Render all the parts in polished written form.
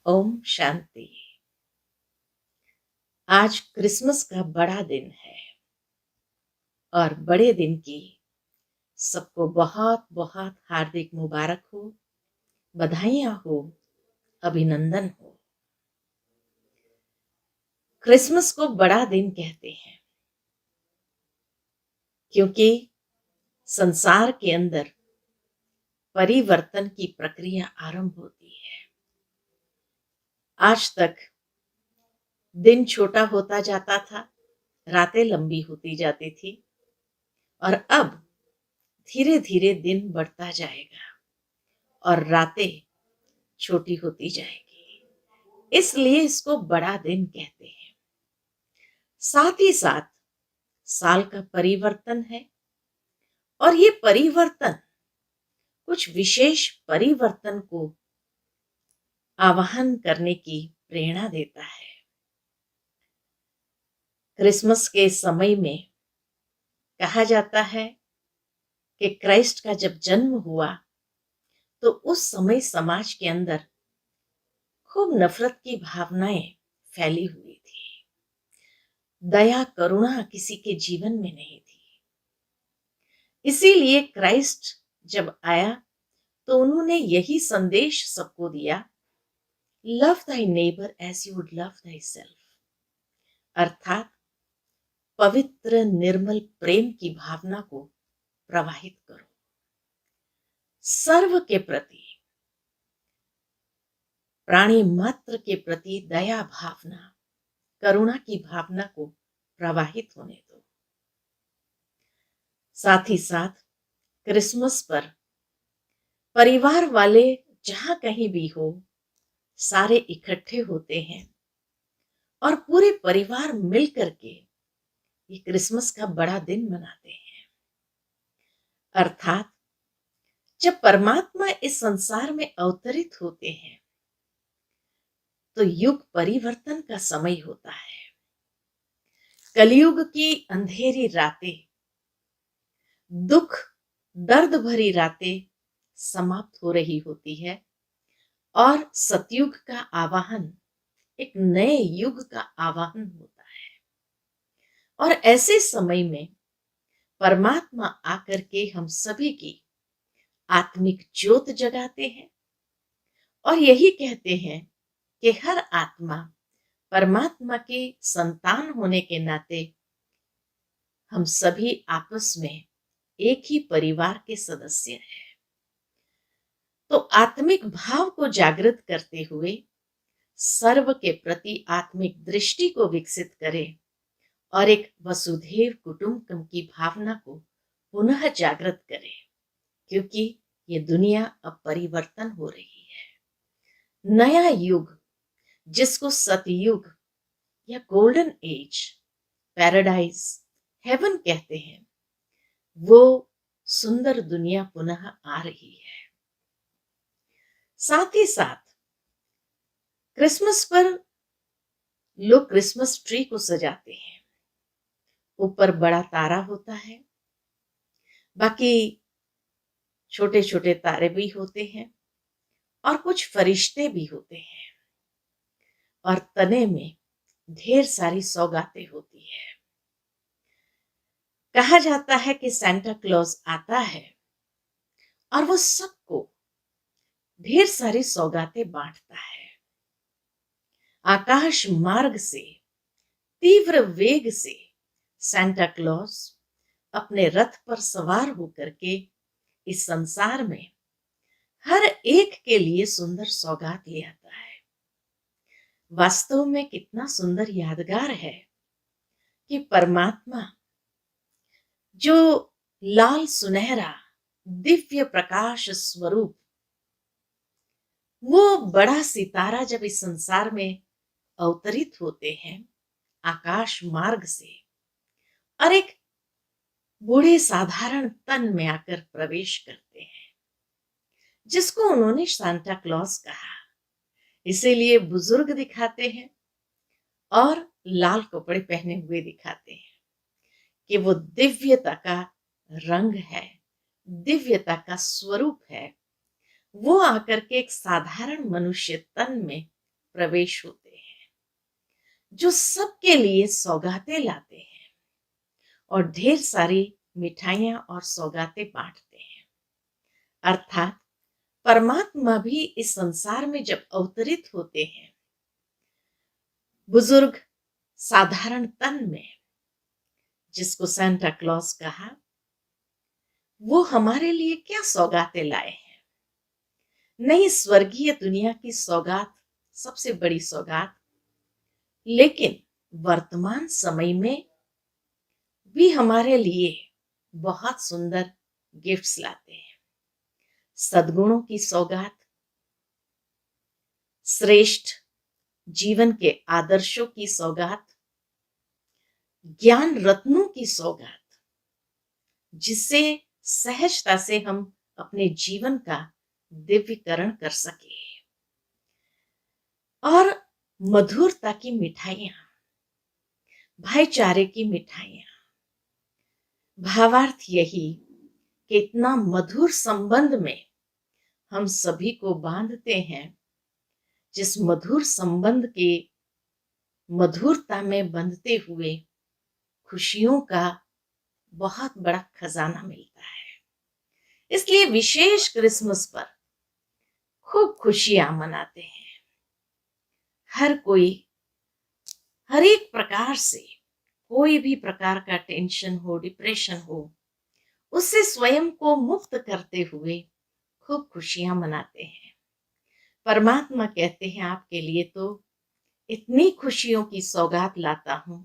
ओम शांति। आज क्रिसमस का बड़ा दिन है और बड़े दिन की सबको बहुत बहुत हार्दिक मुबारक हो, बधाइयां हो, अभिनंदन हो। क्रिसमस को बड़ा दिन कहते हैं क्योंकि संसार के अंदर परिवर्तन की प्रक्रिया आरंभ होती है। आज तक दिन छोटा होता जाता था, रातें लंबी होती जाती थी और अब धीरे धीरे दिन बढ़ता जाएगा और रातें छोटी होती जाएगी, इसलिए इसको बड़ा दिन कहते हैं। साथ ही साथ साल का परिवर्तन है और ये परिवर्तन कुछ विशेष परिवर्तन को आवाहन करने की प्रेरणा देता है। क्रिसमस के समय में कहा जाता है कि क्राइस्ट का जब जन्म हुआ तो उस समय समाज के अंदर खूब नफरत की भावनाएं फैली हुई थी। दया करुणा किसी के जीवन में नहीं थी। इसीलिए क्राइस्ट जब आया तो उन्होंने यही संदेश सबको दिया, love thy neighbour as you would love thyself, अर्थात पवित्र निर्मल प्रेम की भावना को प्रवाहित करो। सर्व के प्रति, प्राणी मात्र के प्रति दया भावना, करुणा की भावना को प्रवाहित होने दो। साथ ही साथ क्रिसमस पर परिवार वाले जहां कहीं भी हो, सारे इकट्ठे होते हैं और पूरे परिवार मिलकर के ये क्रिसमस का बड़ा दिन मनाते हैं। अर्थात जब परमात्मा इस संसार में अवतरित होते हैं तो युग परिवर्तन का समय होता है। कलयुग की अंधेरी रातें, दुख दर्द भरी रातें समाप्त हो रही होती है और सतयुग का आवाहन, एक नए युग का आवाहन होता है। और ऐसे समय में परमात्मा आकर के हम सभी की आत्मिक ज्योत जगाते हैं और यही कहते हैं कि हर आत्मा परमात्मा के संतान होने के नाते हम सभी आपस में एक ही परिवार के सदस्य हैं। तो आत्मिक भाव को जागृत करते हुए सर्व के प्रति आत्मिक दृष्टि को विकसित करें और एक वसुधैव कुटुंबकम की भावना को पुनः जागृत करें, क्योंकि ये दुनिया अब परिवर्तन हो रही है। नया युग जिसको सतयुग या गोल्डन एज, पैराडाइज, हेवन कहते हैं, वो सुंदर दुनिया पुनः आ रही है। साथ ही साथ क्रिसमस पर लोग क्रिसमस ट्री को सजाते हैं। ऊपर बड़ा तारा होता है, बाकी छोटे छोटे तारे भी होते हैं और कुछ फरिश्ते भी होते हैं और तने में ढेर सारी सौगातें होती है। कहा जाता है कि सांता क्लॉज आता है और वो सबको ढेर सारी सौगातें बांटता है। आकाश मार्ग से तीव्र वेग से सांता क्लॉज अपने रथ पर सवार होकर के इस संसार में हर एक के लिए सुंदर सौगात ले आता है। वास्तव में कितना सुंदर यादगार है कि परमात्मा जो लाल सुनहरा दिव्य प्रकाश स्वरूप, वो बड़ा सितारा जब इस संसार में अवतरित होते हैं आकाश मार्ग से और एक बूढ़े साधारण तन में आकर प्रवेश करते हैं, जिसको उन्होंने सांता क्लॉज कहा। इसीलिए बुजुर्ग दिखाते हैं और लाल कपड़े पहने हुए दिखाते हैं कि वो दिव्यता का रंग है, दिव्यता का स्वरूप है। वो आकर के एक साधारण मनुष्य तन में प्रवेश होते हैं, जो सबके लिए सौगातें लाते हैं और ढेर सारी मिठाइयां और सौगातें बांटते हैं। अर्थात परमात्मा भी इस संसार में जब अवतरित होते हैं, बुजुर्ग साधारण तन में, जिसको सेंटा क्लॉज कहा, वो हमारे लिए क्या सौगातें लाए हैं? नहीं स्वर्गीय दुनिया की सौगात सबसे बड़ी सौगात, लेकिन वर्तमान समय में भी हमारे लिए बहुत सुंदर गिफ्ट्स लाते हैं। सद्गुणों की सौगात, श्रेष्ठ जीवन के आदर्शों की सौगात, ज्ञान रत्नों की सौगात, जिससे सहजता से हम अपने जीवन का दिव्यकरण कर सके, और मधुरता की मिठाइयां, भाईचारे की मिठाइयां। भावार्थ यही कि इतना मधुर संबंध में हम सभी को बांधते हैं, जिस मधुर संबंध के मधुरता में बंधते हुए खुशियों का बहुत बड़ा खजाना मिलता है। इसलिए विशेष क्रिसमस पर खूब खुशियां मनाते हैं। हर कोई हर एक प्रकार से, कोई भी प्रकार का टेंशन हो, डिप्रेशन हो, उससे स्वयं को मुक्त करते हुए खूब खुशियां मनाते हैं। परमात्मा कहते हैं, आपके लिए तो इतनी खुशियों की सौगात लाता हूं,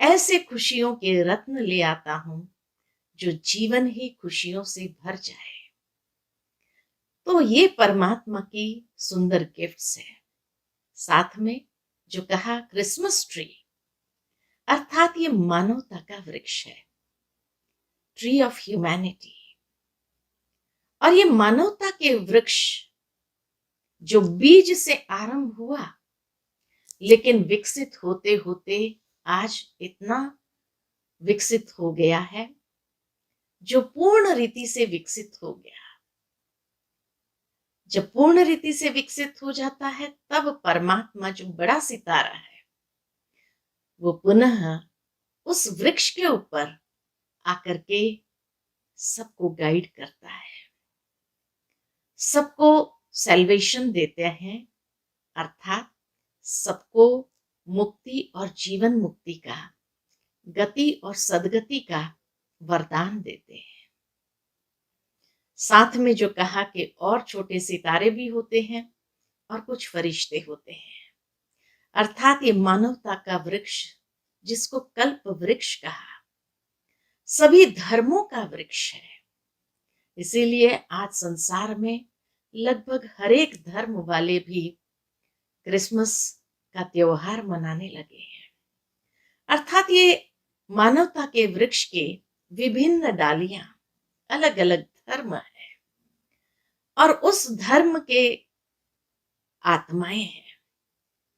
ऐसे खुशियों के रत्न ले आता हूं जो जीवन ही खुशियों से भर जाए। तो ये परमात्मा की सुंदर गिफ्ट्स है। साथ में जो कहा क्रिसमस ट्री, अर्थात ये मानवता का वृक्ष है, ट्री ऑफ ह्यूमैनिटी। और ये मानवता के वृक्ष जो बीज से आरंभ हुआ, लेकिन विकसित होते होते आज इतना विकसित हो गया है, जो पूर्ण रीति से विकसित हो गया। जब पूर्ण रीति से विकसित हो जाता है, तब परमात्मा जो बड़ा सितारा है, वो पुनः उस वृक्ष के ऊपर आकर के सबको गाइड करता है, सबको सैल्वेशन देते हैं, अर्थात सबको मुक्ति और जीवन मुक्ति का, गति और सदगति का वरदान देते हैं। साथ में जो कहा कि और छोटे सितारे भी होते हैं और कुछ फरिश्ते होते हैं, अर्थात ये मानवता का वृक्ष, जिसको कल्प वृक्ष कहा, सभी धर्मों का वृक्ष है। इसीलिए आज संसार में लगभग हर एक धर्म वाले भी क्रिसमस का त्योहार मनाने लगे हैं। अर्थात ये मानवता के वृक्ष के विभिन्न डालियां, अलग अलग धर्म है, और उस धर्म के आत्माएं हैं।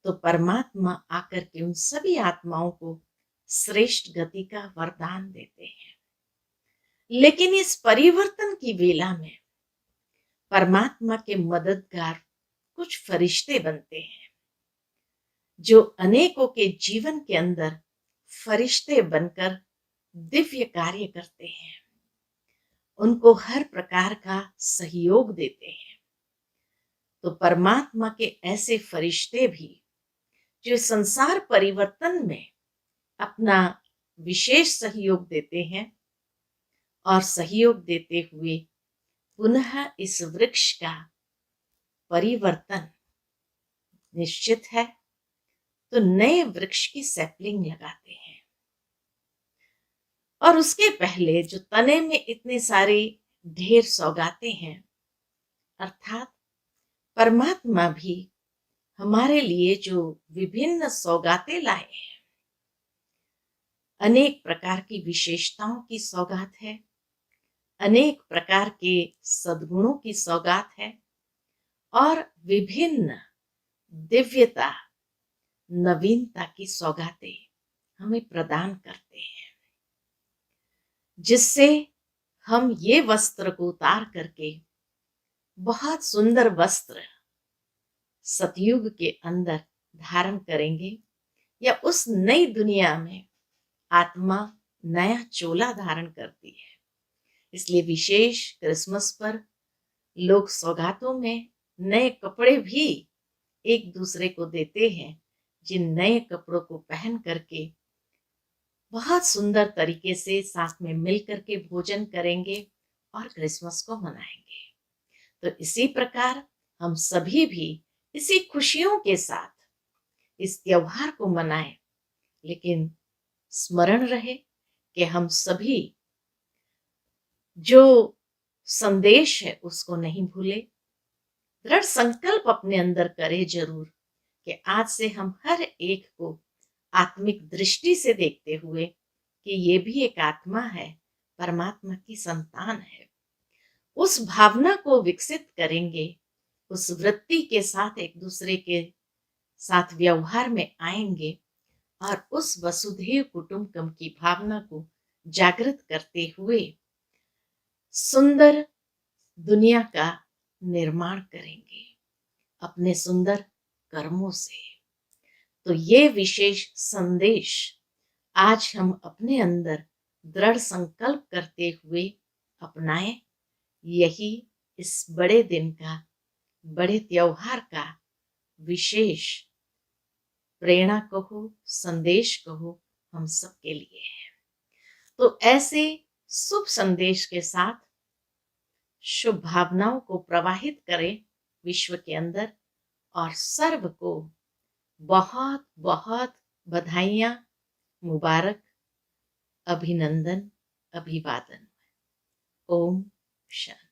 तो परमात्मा आकर के उन सभी आत्माओं को श्रेष्ठ गति का वरदान देते हैं। लेकिन इस परिवर्तन की वेला में परमात्मा के मददगार कुछ फरिश्ते बनते हैं, जो अनेकों के जीवन के अंदर फरिश्ते बनकर दिव्य कार्य करते हैं, उनको हर प्रकार का सहयोग देते हैं। तो परमात्मा के ऐसे फरिश्ते भी जो संसार परिवर्तन में अपना विशेष सहयोग देते हैं, और सहयोग देते हुए पुनः इस वृक्ष का परिवर्तन निश्चित है, तो नए वृक्ष की सैपलिंग लगाते हैं। और उसके पहले जो तने में इतने सारे ढेर सौगाते हैं, अर्थात परमात्मा भी हमारे लिए जो विभिन्न सौगातें लाए हैं, अनेक प्रकार की विशेषताओं की सौगात है, अनेक प्रकार के सद्गुणों की सौगात है, और विभिन्न दिव्यता, नवीनता की सौगातें हमें प्रदान करते हैं, जिससे हम ये वस्त्र को उतार करके बहुत सुंदर वस्त्र, सतयुग के अंदर धारण करेंगे या उस नई दुनिया में आत्मा नया चोला धारण करती है। इसलिए विशेष क्रिसमस पर लोग सौगातों में नए कपड़े भी एक दूसरे को देते हैं, जिन नए कपड़ों को पहन करके बहुत सुंदर तरीके से साथ में मिल करके भोजन करेंगे और क्रिसमस को मनाएंगे। तो इसी प्रकार हम सभी भी इसी खुशियों के साथ इस त्योहार को मनाएं, लेकिन स्मरण रहे कि हम सभी जो संदेश है उसको नहीं भूले। दृढ़ संकल्प अपने अंदर करें जरूर कि आज से हम हर एक को आत्मिक दृष्टि से देखते हुए कि ये भी एक आत्मा है, परमात्मा की संतान है, उस भावना को विकसित करेंगे, उस वृत्ति के साथ एक दूसरे के साथ व्यवहार में आएंगे और उस वसुधैव कुटुंबकम की भावना को जागृत करते हुए सुंदर दुनिया का निर्माण करेंगे अपने सुंदर कर्मों से। तो ये विशेष संदेश आज हम अपने अंदर दृढ़ संकल्प करते हुए अपनाएं। यही इस बड़े दिन का, बड़े त्योहार का विशेष प्रेरणा कहो, संदेश कहो, हम सबके लिए है। तो ऐसे शुभ संदेश के साथ शुभ भावनाओं को प्रवाहित करें विश्व के अंदर और सर्व को बहुत बहुत बधाइयां, मुबारक, अभिनंदन, अभिवादन। ओम शांति।